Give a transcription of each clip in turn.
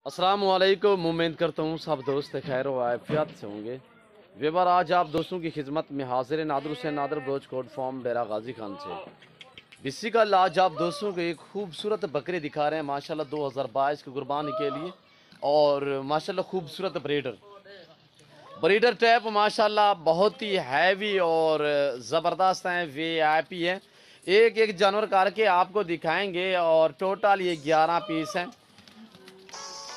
अस्सलाम वालेकुम। उम्मीद करता हूँ सब दोस्त खैर व आफियत से होंगे। वेबर आज आप दोस्तों की खिदमत में हाजिर है नादर हुसैन नादर ब्रोच कोट फॉर्म डेरा गाजी खान से। इसी का आज आप दोस्तों को एक खूबसूरत बकरे दिखा रहे हैं माशाल्लाह 2022 की कुर्बानी के लिए। और माशाल्लाह खूबसूरत ब्रीडर टैप माशाल्लाह बहुत ही हैवी और ज़बरदस्त हैं, वीआईपी हैं। एक एक जानवर करके आपको दिखाएंगे और टोटल ये 11 पीस हैं।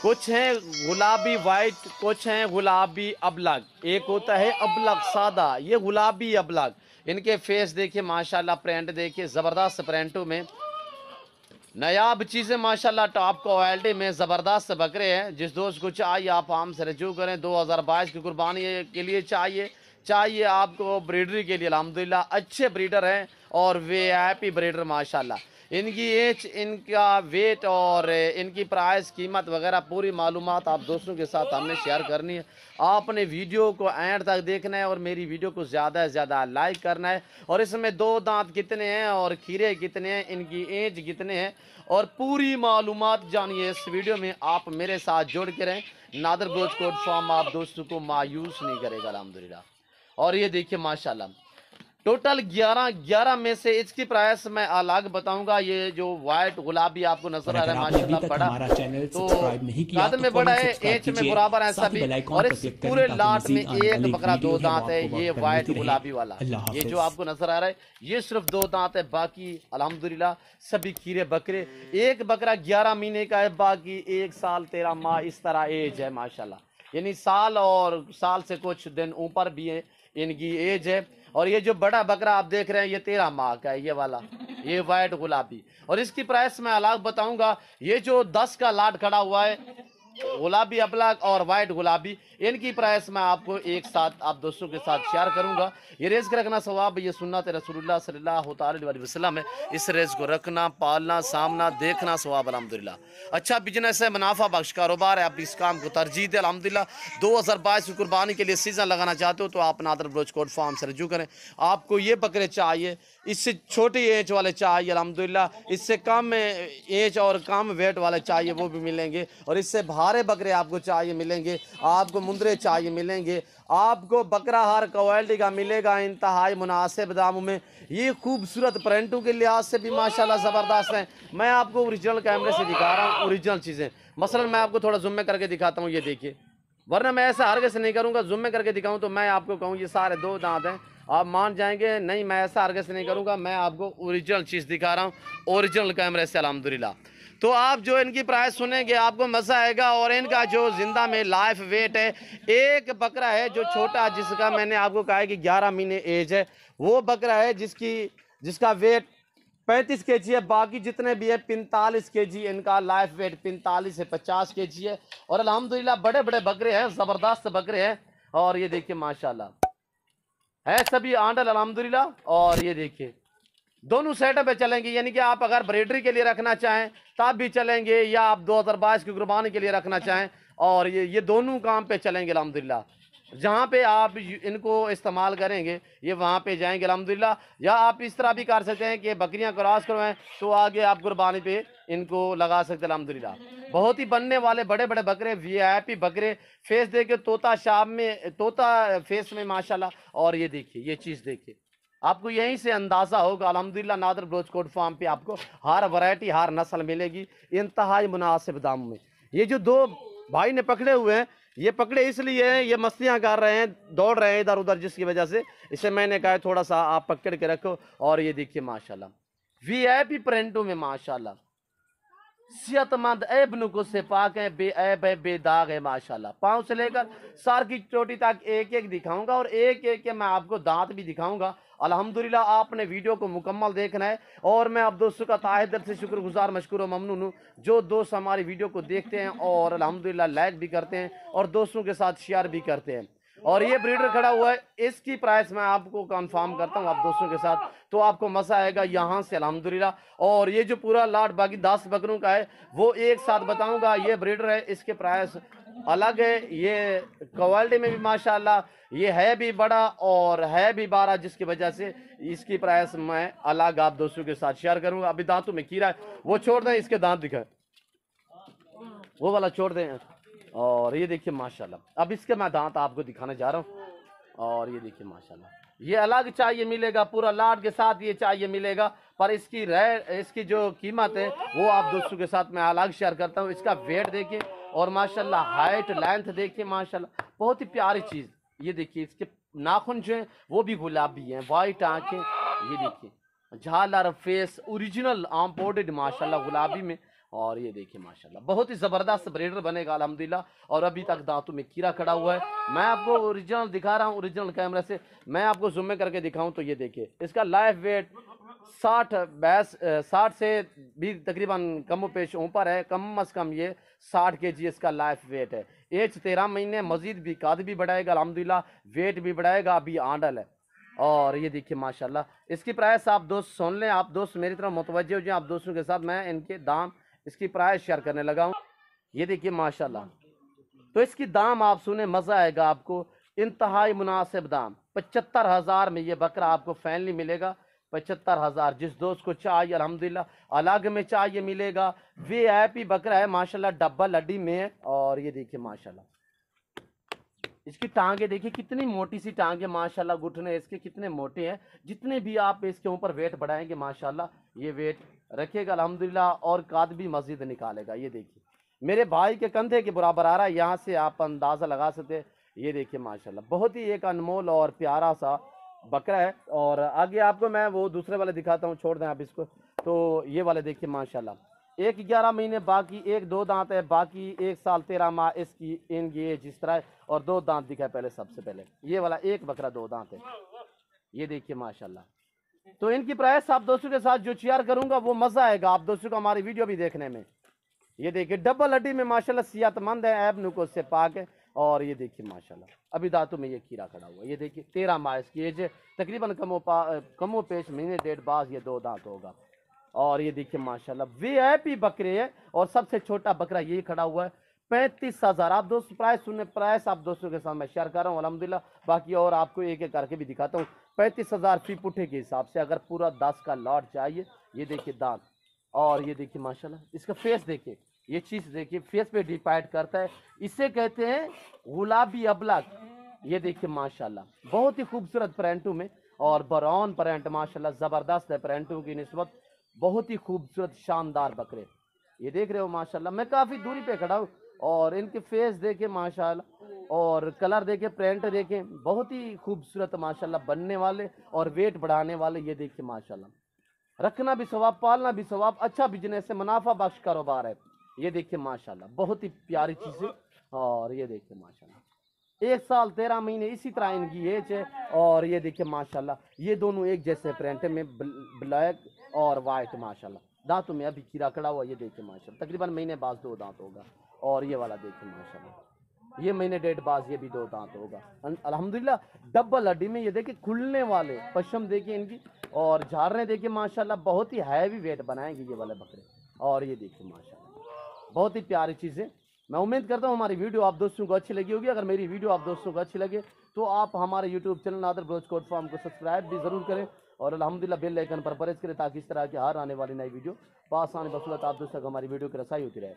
कुछ हैं गुलाबी वाइट, कुछ हैं गुलाबी अबलग, एक होता है अबलग सादा, ये गुलाबी अबलग। इनके फेस देखिए माशाल्लाह, प्रिंट देखिए ज़बरदस्त प्रिंटों में नायाब चीज़ें माशाल्लाह, टॉप क्वालिटी में ज़बरदस्त बकरे हैं। जिस दोस्त को चाहिए आप हमसे रजू करें। 2022 की कुर्बानी के लिए चाहिए आपको ब्रीडरी के लिए अल्हम्दुलिल्लाह अच्छे ब्रीडर हैं और वीआईपी ब्रीडर माशाल्लाह। इनकी एज, इनका वेट और इनकी प्राइस कीमत वगैरह पूरी मालूमात आप दोस्तों के साथ हमने शेयर करनी है। आपने वीडियो को एंड तक देखना है और मेरी वीडियो को ज़्यादा से ज़्यादा लाइक करना है। और इसमें दो दांत कितने हैं और खीरे कितने हैं, इनकी एज कितने हैं और पूरी मालूमात जानिए इस वीडियो में। आप मेरे साथ जुड़ के रहें। नादर ब्रोच कोट फॉर्म आप दोस्तों को मायूस नहीं करेगा अल्हम्दुलिल्लाह। और ये देखिए माशाल्लाह टोटल 11 में से इसकी प्राइस मैं अलग बताऊंगा। ये जो व्हाइट गुलाबी आपको नजर आ रहा है माशाल्लाह बड़ा, तो कद में बड़ा है, एच में बराबर है सभी। और इस पूरे लाट में एक बकरा दो दांत है, ये व्हाइट गुलाबी वाला। ये जो आपको नजर आ रहा है ये सिर्फ दो दांत है, बाकी अल्हम्दुलिल्लाह सभी खीरे बकरे। एक बकरा 11 महीने का है, बाकी 1 साल 13 माह इस तरह एज है माशाल्लाह। यानी साल और साल से कुछ दिन ऊपर भी है इनकी एज है। और ये जो बड़ा बकरा आप देख रहे हैं ये 13 माह का है, ये वाला, ये वाइट गुलाबी। और इसकी प्राइस मैं अलग बताऊंगा। ये जो 10 का लाट खड़ा हुआ है गुलाबी अबलग और वाइट गुलाबी, इनकी प्राइस मैं आपको एक साथ आप दोस्तों के साथ शेयर करूंगा। ये रेस के रखना सवाब, ये सुन्नत रसूलुल्लाह सल्लल्लाहु अलैहि वसल्लम है। इस रेस को रखना, पालना, सामना, देखना सवाब अल्हम्दुलिल्लाह। अच्छा बिजनेस है, मुनाफा बख्श कारोबार है। आप इस काम को तरजीह दें अल्हम्दुलिल्लाह। 2022 की कुर्बानी के लिए सीजन लगाना चाहते हो तो आप नादर ब्रोच कोट फार्म से रजू करें। आपको ये बकरे चाहिए, इससे छोटी एज वाले चाहिए अल्हम्दुलिल्लाह, इससे कम एज और कम वेट वाले चाहिए वो भी मिलेंगे। और इससे भारे बकरे आपको चाहिए मिलेंगे, आपको मुंदरे चाहिए मिलेंगे, आपको बकरा हर क्वालिटी का मिलेगा इंतहाई मुनासिब दामों में। ये खूबसूरत प्रिंटों के लिहाज से भी माशाल्लाह ज़बरदस्त हैं। मैं आपको ओरिजिनल कैमरे से दिखा रहा हूँ ओरिजिनल चीज़ें। मसलन मैं आपको थोड़ा जूम में करके दिखाता हूँ, ये देखिए, वरना मैं ऐसा हरगिज़ से नहीं करूँगा। जूम में करके दिखाऊँ तो मैं आपको कहूँ ये सारे दो दांत हैं, आप मान जाएंगे। नहीं, मैं ऐसा हरगिज़ से नहीं करूँगा। मैं आपको ओरिजिनल चीज़ दिखा रहा हूँ ओरिजिनल कैमरे से अल्हम्दुलिल्लाह। तो आप जो इनकी प्राइस सुनेंगे आपको मज़ा आएगा। और इनका जो जिंदा में लाइफ वेट है, एक बकरा है जो छोटा, जिसका मैंने आपको कहा है कि 11 महीने एज है, वो बकरा है जिसका वेट 35 kg है। बाकी जितने भी है 45 kg इनका लाइफ वेट, 45 से 50 kg है। और अल्हम्दुलिल्लाह बड़े बड़े बकरे हैं, ज़बरदस्त बकरे हैं। और ये देखिए माशाल्लाह है सभी आंडल अल्हम्दुलिल्लाह। और ये देखिए दोनों सेटअप पे चलेंगे, यानी कि आप अगर ब्रीडरी के लिए रखना चाहें तब भी चलेंगे, या आप 2022 की कुर्बानी के लिए रखना चाहें, और ये दोनों काम पे चलेंगे अल्हम्दुलिल्लाह। जहाँ पे आप इनको इस्तेमाल करेंगे ये वहाँ पे जाएंगे अल्हम्दुलिल्लाह। या आप इस तरह भी कर सकते हैं कि बकरियाँ क्रॉस करवाएं तो आगे आप कुर्बानी पे इनको लगा सकते हैं अल्हम्दुलिल्लाह। बहुत ही बनने वाले बड़े बड़े बकरे, वीआईपी बकरे। फेस देखे तोता शाम में, तोता फेस में माशाल्लाह। और ये देखिए, ये चीज़ देखिए, आपको यहीं से अंदाज़ा होगा अल्हम्दुलिल्लाह नादर ब्रोच कोट फार्म पे आपको हर वैरायटी हर नस्ल मिलेगी इंतहाई मुनासिब दाम में। ये जो दो भाई ने पकड़े हुए हैं, ये पकड़े इसलिए हैं, ये मस्तियाँ कर रहे हैं, दौड़ रहे हैं इधर उधर, जिसकी वजह से इसे मैंने कहा थोड़ा सा आप पकड़ के रखो। और ये देखिए माशाल्लाह वीआईपी प्रिंटों में माशाल्लाह सेहतमंद ऐब को से पाक है, बेऐब है, बेदाग है माशाल्लाह। पाँव से लेकर सर की चोटी तक एक एक दिखाऊंगा और एक एक के मैं आपको दांत भी दिखाऊंगा अल्हम्दुलिल्लाह। आपने वीडियो को मुकम्मल देखना है। और मैं आप दोस्तों का ताहे दिल से शुक्रगुजार, मशकूर और ममनून हूँ जो दोस्त हमारी वीडियो को देखते हैं और अल्हम्दुलिल्लाह लाइक भी करते हैं और दोस्तों के साथ शेयर भी करते हैं। और ये ब्रीडर खड़ा हुआ है, इसकी प्राइस मैं आपको कंफर्म करता हूँ आप दोस्तों के साथ, तो आपको मजा आएगा यहाँ से अल्हम्दुलिल्लाह। और ये जो पूरा लाट बाकी 10 बकरों का है वो एक साथ बताऊंगा। ये ब्रीडर है, इसके प्राइस अलग है। ये क्वालिटी में भी माशाल्लाह ये है भी बड़ा और है भी 12, जिसकी वजह से इसकी प्राइस मैं अलग आप दोस्तों के साथ शेयर करूंगा। अभी दांतों में कीड़ा है वो छोड़ दें, इसके दांत दिखाए। वो वाला छोड़ दें। और ये देखिए माशाल्लाह, अब इसके मैं दांत आपको दिखाने जा रहा हूँ। और ये देखिए माशाल्लाह, ये अलग चाहिए मिलेगा, पूरा लाट के साथ ये चाहिए मिलेगा, पर इसकी जो कीमत है वो आप दोस्तों के साथ मैं अलग शेयर करता हूँ। इसका वेट देखिए और माशाल्लाह हाइट लेंथ देखिए माशाल्लाह, बहुत ही प्यारी चीज़। ये देखिए इसके नाखून जो है वो भी गुलाबी हैं, वाइट आंखें, ये देखिए झालर फेस ओरिजिनल इम्पोर्टेड माशाल्लाह गुलाबी में। और ये देखिए माशाल्लाह बहुत ही ज़बरदस्त ब्रीडर बनेगा अल्हम्दुलिल्लाह। और अभी तक दांतों में कीड़ा खड़ा हुआ है। मैं आपको ओरिजिनल दिखा रहा हूँ, ओरिजिनल कैमरे से मैं आपको जूम में करके दिखाऊं तो ये देखिए इसका लाइफ वेट 60 से भी तकरीबन कम पेश ऊपर है, कम अज़ कम ये 60 kg इसका लाइफ वेट है। एज 13 महीने, मजीद भी कद भी बढ़ाएगा अल्हम्दुलिल्लाह, वेट भी बढ़ाएगा, अभी आंडल है। और ये देखिए माशाल्लाह इसकी प्राइस आप दोस्त सुन लें, आप दोस्त मेरी तरफ मुतवज्जे हो जाए, आप दोस्तों के साथ मैं इनके दाम इसकी प्राइस शेयर करने लगा हूँ। ये देखिए माशाल्लाह, तो इसकी दाम आप सुने मज़ा आएगा आपको, इंतहाई मुनासिब दाम 75,000 में ये बकरा आपको फाइनली मिलेगा। 75,000 जिस दोस्त को चाहिए अल्हम्दुलिल्लाह अलग में चाहिए मिलेगा। VIP बकरा है माशाल्लाह, डबल हड्डी में है। और ये देखिए माशाल्लाह इसकी टांगे देखिए कितनी मोटी सी टांगे माशाल्लाह, घुटने इसके कितने मोटे हैं। जितने भी आप इसके ऊपर वेट बढ़ाएंगे माशाल्लाह ये वेट रखेगा अल्हम्दुलिल्लाह, और काद भी मजीद निकालेगा। ये देखिए मेरे भाई के कंधे के बराबर आ रहा है, यहाँ से आप अंदाज़ा लगा सकते हैं। ये देखिए माशाल्लाह बहुत ही एक अनमोल और प्यारा सा बकरा है। और आगे आपको मैं वो दूसरे वाले दिखाता हूँ, छोड़ दें आप इसको। तो ये वाले देखिए माशाल्लाह, एक 11 महीने बाकी, एक 2 दांत है बाकी, 1 साल 13 माह इसकी इनकी एज जिस तरह है। और 2 दांत दिखा है पहले, सबसे पहले ये वाला एक बकरा 2 दांत है। ये देखिए माशाल्लाह, तो इनकी प्राइस आप दोस्तों के साथ जो शेयर करूंगा वो मजा आएगा आप दोस्तों को हमारी वीडियो भी देखने में। ये देखिए डबल हड्डी में माशाल्लाह सेहतमंद है, ऐब नुको से पाक है। और ये देखिए माशाल्लाह अभी दांतों में ये खीरा खड़ा हुआ है। ये देखिए 13 माह इसकी एज है, तकरीबन कमो पेश महीने 1.5 बाद ये 2 दांत होगा। और ये देखिए माशाल्लाह VIP बकरे है। और सबसे छोटा बकरा यही खड़ा हुआ है 35,000। आप दोस्त प्राइस सुनने, प्राइस आप दोस्तों के साथ मैं शेयर कर रहा हूँ अल्हम्दुलिल्लाह, बाकी और आपको एक एक करके भी दिखाता हूँ। 35,000 फी पुठे के हिसाब से, अगर पूरा 10 का लॉट चाहिए। ये देखिए दांत, और ये देखिए माशाल्लाह इसका फेस देखिए, ये चीज़ देखिए फेस पे डिपेंड करता है, इसे कहते हैं गुलाबी अबलग। ये देखिए माशाल्लाह बहुत ही खूबसूरत प्रिंटों में, और ब्राउन प्रिंट माशाल्लाह ज़बरदस्त है प्रिंटों की निस्बत, बहुत ही खूबसूरत शानदार बकरे। ये देख रहे हो माशाल्लाह, मैं काफ़ी दूरी पे खड़ा हूँ। और इनके फेस देखे माशाल्लाह, और कलर देखे, प्रिंट देखे, बहुत ही खूबसूरत माशाल्लाह बनने वाले और वेट बढ़ाने वाले। ये देखिए माशाल्लाह, रखना भी सवाब, पालना भी सवाब, अच्छा बिजनेस है, मुनाफा बख्श कारोबार है। ये देखिए माशाल्लाह बहुत ही प्यारी चीज़ है। और ये देखिए माशाल्लाह 1 साल 13 महीने इसी तरह इनकी एज है। और ये देखिए माशाल्लाह ये दोनों एक जैसे प्रिंट में, ब्लैक और वाइट माशाल्लाह। दांतों में अभी कीड़ा खड़ा हुआ, ये देखिए माशाल्लाह तकरीबन महीने बाद 2 दांत होगा। और ये वाला देखिए माशाल्लाह ये महीने 1.5 बाद ये भी 2 दांत होगा अल्हम्दुलिल्लाह। डबल हड्डी में ये देखिए खुलने वाले पश्चिम देखिए इनकी, और झाड़ने देखिए माशाल्लाह बहुत ही हैवी वेट बनाएंगे ये वाले बकरे। और ये देखिए माशाल्लाह बहुत ही प्यारी चीज़ें। मैं उम्मीद करता हूँ हमारी वीडियो आप दोस्तों को अच्छी लगी होगी। अगर मेरी वीडियो आप दोस्तों को अच्छी लगे तो आप हमारे YouTube channel Nadir Baloch goat farm को सब्सक्राइब भी ज़रूर करें, और अल्हम्दुलिल्लाह बेल आइकन पर प्रेस करें, ताकि इस तरह की हर आने वाली नई वीडियो बआसानी बसूरत आप दोस्तों को हमारी वीडियो की रसाई होती रहे।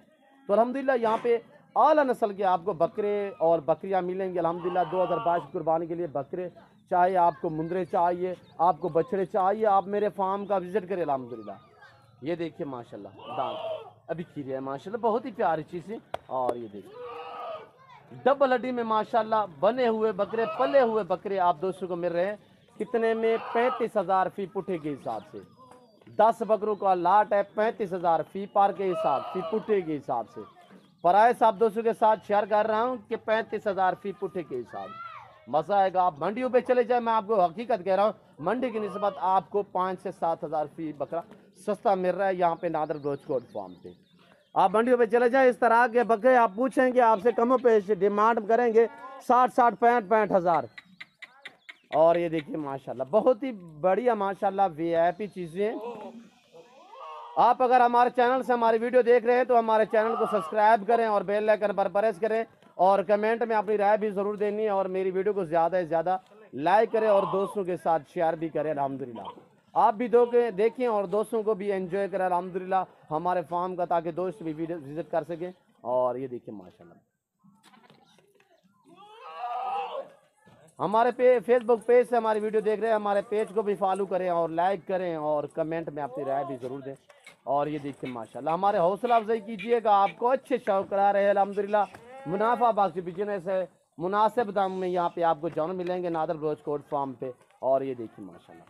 तो अल्हम्दुलिल्लाह यहाँ पे आला नस्ल के आपको बकरे और बकरियाँ मिलेंगे अल्हम्दुलिल्लाह। 2022 कुर्बानी के लिए बकरे, चाहे आपको मुंदरे चाहिए, आपको बछड़े चाहिए, आप मेरे फार्म का विजिट करें अल्हम्दुलिल्लाह। ये देखिए माशाल्लाह दांत अभी खीरे है माशाल्लाह, बहुत ही प्यारी चीज़ है। और ये देखिए डबल हड्डी में माशाल्लाह बने हुए बकरे, पले हुए बकरे आप दोस्तों को मिल रहे हैं कितने में, 35,000 फी पुठे के हिसाब से। 10 बकरों का लाट है, 35,000 फी पार के हिसाब, फी पुठे के हिसाब से। प्राइस आप दोस्तों के साथ शेयर कर रहा हूँ कि 35,000 फी पुठे के हिसाब। मज़ा आएगा। आप मंडियों पे चले जाए, मैं आपको हकीकत कह रहा हूँ, मंडी की निस्बत आपको 5 से 7,000 फी बकरा सस्ता मिल रहा है यहाँ पे नादर बलोच कोड फार्म पे। आप मंडियों पे चले जाए, इस तरह के बकरे आप पूछेंगे, आपसे कमों पे डिमांड करेंगे 60-60, 65-65 हज़ार। और ये देखिए माशाल्लाह बहुत ही बढ़िया माशाल्लाह VIP चीज़ें। आप अगर हमारे चैनल से हमारी वीडियो देख रहे हैं तो हमारे चैनल को सब्सक्राइब करें और बेल आइकन पर प्रेस करें, और कमेंट में अपनी राय भी ज़रूर देनी है, और मेरी वीडियो को ज़्यादा से ज़्यादा लाइक करें और दोस्तों के साथ शेयर भी करें अल्हम्दुलिल्लाह। आप भी देखें और दोस्तों को भी एंजॉय करें अल्हम्दुलिल्लाह हमारे फार्म का, ताकि दोस्त भी विजिट कर सकें। और ये देखिए माशाल्लाह। हमारे फेसबुक पेज से हमारी वीडियो देख रहे हैं, हमारे पेज को भी फॉलो करें और लाइक करें और कमेंट में अपनी राय भी ज़रूर दें। और ये देखिए माशाल्लाह, हमारे हौसला अफजाई कीजिएगा, आपको अच्छे शौक करा रहे हैं अल्हम्दुलिल्लाह। मुनाफा बख्श बिजनेस है, मुनासिब दाम में यहाँ पे आपको जानवर मिलेंगे नादर बलोच कोट फार्म पे। और ये देखिए माशाल्लाह,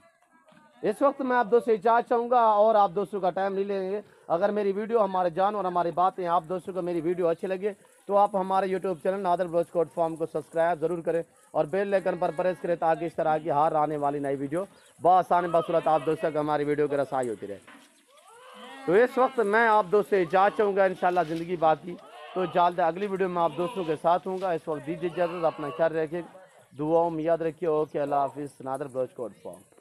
इस वक्त मैं आप दोस्तों इजाज़त चाहूँगा और आप दोस्तों का टाइम नहीं लेंगे। अगर मेरी वीडियो, हमारे जान और हमारी बातें आप दोस्तों को मेरी वीडियो अच्छी लगे तो आप हमारे YouTube channel Nadir Baloch goat farm को सब्सक्राइब ज़रूर करें और बेल आइकन पर प्रेस करें ताकि इस तरह की हर आने वाली नई वीडियो बआसानी बसूरत आप दोस्तों को हमारी वीडियो की रसाई होती रहे। तो इस वक्त मैं आप दोस्तों से इजाज़त चाहूँगा, इंशाल्लाह ज़िंदगी बाकी तो जल्द अगली वीडियो में आप दोस्तों के साथ हूँगा। इस वक्त दीजिए इजाज़त, अपना ख्याल रखिए, दुआओं में याद रखिए। ओके, अल्लाह हाफिज़। Nadir Baloch goat farm.